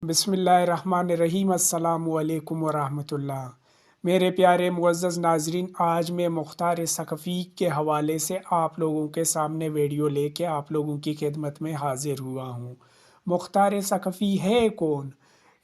بسم اللہ الرحمن الرحیم۔ السلام علیکم ورحمۃ اللہ۔ میرے پیارے معزز ناظرین، آج میں مختار ثقفی کے حوالے سے آپ لوگوں کے سامنے ویڈیو لے کے آپ لوگوں کی خدمت میں حاضر ہوا ہوں۔ مختار ثقفی ہے کون؟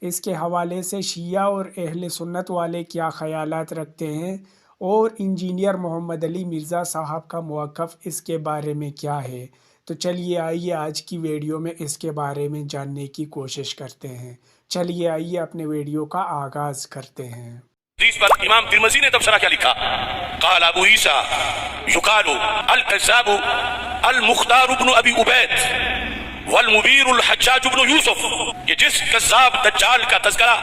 اس کے حوالے سے شیعہ اور اہل سنت والے کیا خیالات رکھتے ہیں، اور انجینئر محمد علی مرزا صاحب کا موقف اس کے بارے میں کیا ہے؟ تو چلیے آئیے آج کی ویڈیو میں اس کے بارے میں جاننے کی کوشش کرتے ہیں۔ چلیے آئیے اپنے ویڈیو کا آغاز کرتے ہیں۔ حدیث پر امام ترمذی نے تبصرہ کیا لکھا؟ قال ابو عیسیٰ یقال الکذاب المختار ابن ابی عبید والمبیر الحجاج ابن یوسف، کہ جس کذاب دجال کا تذکرہ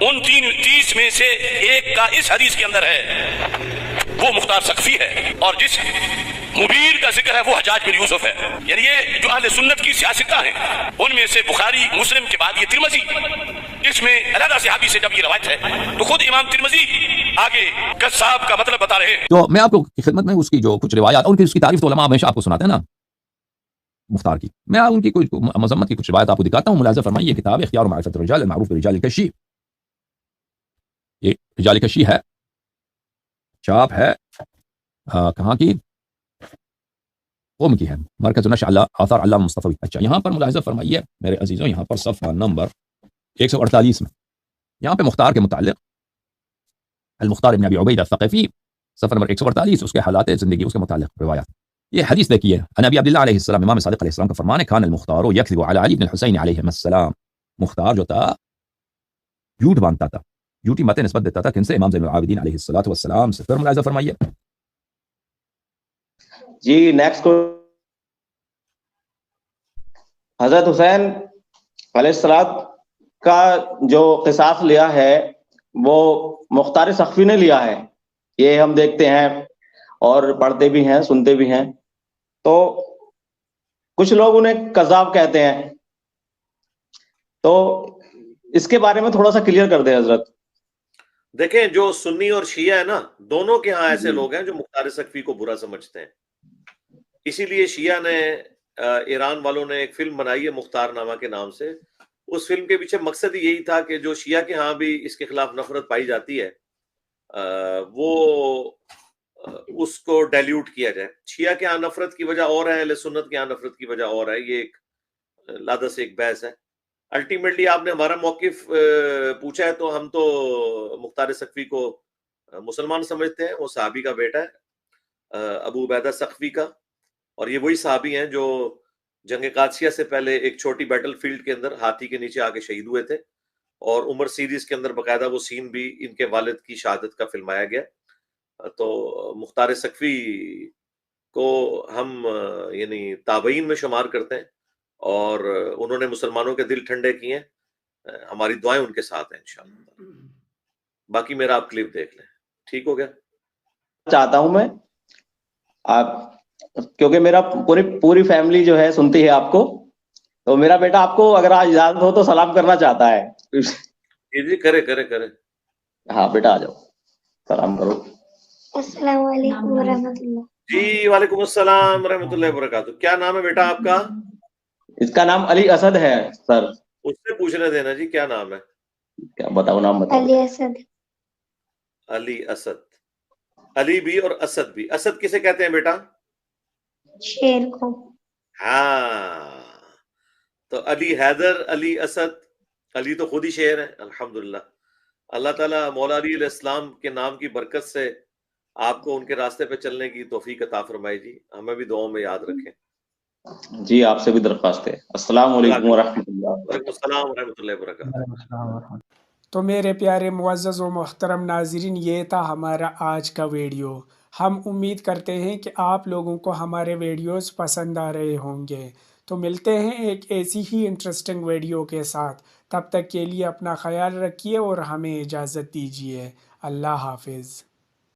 ان 30 میں سے ایک کا اس حدیث کے اندر ہے وہ مختار ثقفی ہے، اور جس مبیر کا ذکر ہے وہ حجاج بن یوسف ہے۔ یعنی یہ جو اہل سنت کی سیاستہ ہیں ان میں سے بخاری مسلم کے بعد یہ ترمذی، اس میں علیحدہ صحابی سے جب یہ روایت ہے تو خود امام ترمذی آگے کذاب کا مطلب بتا رہے ہیں۔ تو میں آپ کو خدمت میں اس کی جو کچھ روایات اور اس کی تعریف تو علماء ہمیشہ آپ کو سناتے ہیں نا مختار کی، میں ان کی کچھ مذمت کی کچھ روایت آپ کو دکھاتا ہوں۔ ملاحظہ فرمائیے، کتاب اختیار و معرفت الرجال المعروف برجال الکشی، یہ رجال کشی ہے، چاپ ہے کہاں کی؟ قوم کی ہے، مرکز نشر آثار علامہ مصطفی۔ اچھا، یہاں پر ملاحظہ فرمائیے میرے عزیزوں، یہاں پر صفحہ نمبر 148 میں یہاں پہ مختار کے متعلق المختار ابن ابی عبید الثقفی، صفحہ نمبر 148، اس کے حالات زندگی، اس کے متعلق روایات۔ یہ حدیث دیکھیے، ان ابی عبداللہ علیہ السلام، امام صادق علیہ السلام کا فرمان ہے، کان المختار یکذب علی علی بن الحسین علیہ السلام، مختار جو تھا جھوٹ باندھتا تھا، جھوٹی باتیں نسبت دیتا تھا کن سے؟ امام زین العابدین علیہ السلام سے۔ پھر ملاحظہ فرمائیے جی نیکسٹ کو حضرت حسین علیہ السلام کا جو قصاص لیا ہے وہ مختار ثقفی نے لیا ہے، یہ ہم دیکھتے ہیں اور پڑھتے بھی ہیں، سنتے بھی ہیں۔ تو کچھ لوگ انہیں کذاب کہتے ہیں، تو اس کے بارے میں تھوڑا سا کلیئر کر دیں حضرت۔ دیکھیں، جو سنی اور شیعہ ہے نا، دونوں کے ہاں ایسے لوگ ہیں جو مختار ثقفی کو برا سمجھتے ہیں۔ اسی لیے شیعہ نے، ایران والوں نے ایک فلم بنائی ہے مختار نامہ کے نام سے۔ اس فلم کے پیچھے مقصد یہی تھا کہ جو شیعہ کے ہاں بھی اس کے خلاف نفرت پائی جاتی ہے وہ اس کو ڈیلیوٹ کیا جائے۔ شیعہ کے ہاں نفرت کی وجہ اور ہے، اہل سنت کے ہاں نفرت کی وجہ اور ہے، یہ ایک لادہ سے ایک بحث ہے۔ الٹیمیٹلی آپ نے ہمارا موقف پوچھا ہے تو ہم تو مختار ثقفی کو مسلمان سمجھتے ہیں۔ وہ صحابی کا بیٹا ہے، ابو عبیدہ ثقفی کا، اور یہ وہی صحابی ہیں جو جنگ قادسیہ سے پہلے ایک چھوٹی بیٹل فیلڈ کے اندر ہاتھی کے نیچے آ کے شہید ہوئے تھے، اور عمر سیریز کے اندر باقاعدہ وہ سین بھی ان کے والد کی شہادت کا فلمایا گیا۔ تو مختار ثقفی کو ہم یعنی تابعین میں شمار کرتے ہیں، اور انہوں نے مسلمانوں کے دل ٹھنڈے کیے ہیں، ہماری دعائیں ان کے ساتھ ہیں انشاءاللہ۔ باقی میرا آپ کلپ دیکھ لیں، ٹھیک ہو گیا؟ چاہتا ہوں میں آپ، کیونکہ میرا پوری فیملی جو ہے سنتی ہے آپ کو، تو میرا بیٹا آپ کو اگر آج اجازت ہو تو سلام کرنا چاہتا ہے۔ جی کرے کرے کرے۔ ہاں بیٹا آ جاؤ، سلام کرو۔ السلام علیکم ورحمۃ اللہ۔ جی وعلیکم السلام ورحمۃ اللہ وبرکاتہ۔ کیا نام ہے بیٹا آپ کا؟ اس کا نام علی اسد ہے سر۔ اس سے پوچھنے دینا جی، کیا نام ہے؟ کیا بتاؤ نام بتاؤ۔ علی اسد۔ علی اسد، علی بھی اور اسد بھی۔ اسد کسے کہتے ہیں بیٹا؟ شیر کو۔ ہاں، تو علی حیدر، علی اسد، علی تو خود ہی شعر ہے الحمدللہ۔ اللہ تعالیٰ مولا علی علیہ السلام کے نام کی برکت سے آپ کو ان کے راستے پہ چلنے کی توفیق عطا فرمائے جی، ہمیں بھی دعاؤں میں یاد رکھیں جی۔ آپ سے بھی درخواست ہے۔ السلام علیکم ورحمۃ اللہ۔ وعلیکم السلام ورحمۃ اللہ وبرکاتہ۔ تو میرے پیارے معزز و محترم ناظرین، یہ تھا ہمارا آج کا ویڈیو۔ ہم امید کرتے ہیں کہ آپ لوگوں کو ہمارے ویڈیوز پسند آ رہے ہوں گے۔ تو ملتے ہیں ایک ایسی ہی انٹرسٹنگ ویڈیو کے ساتھ۔ تب تک کے لیے اپنا خیال رکھیے اور ہمیں اجازت دیجیے۔ اللہ حافظ۔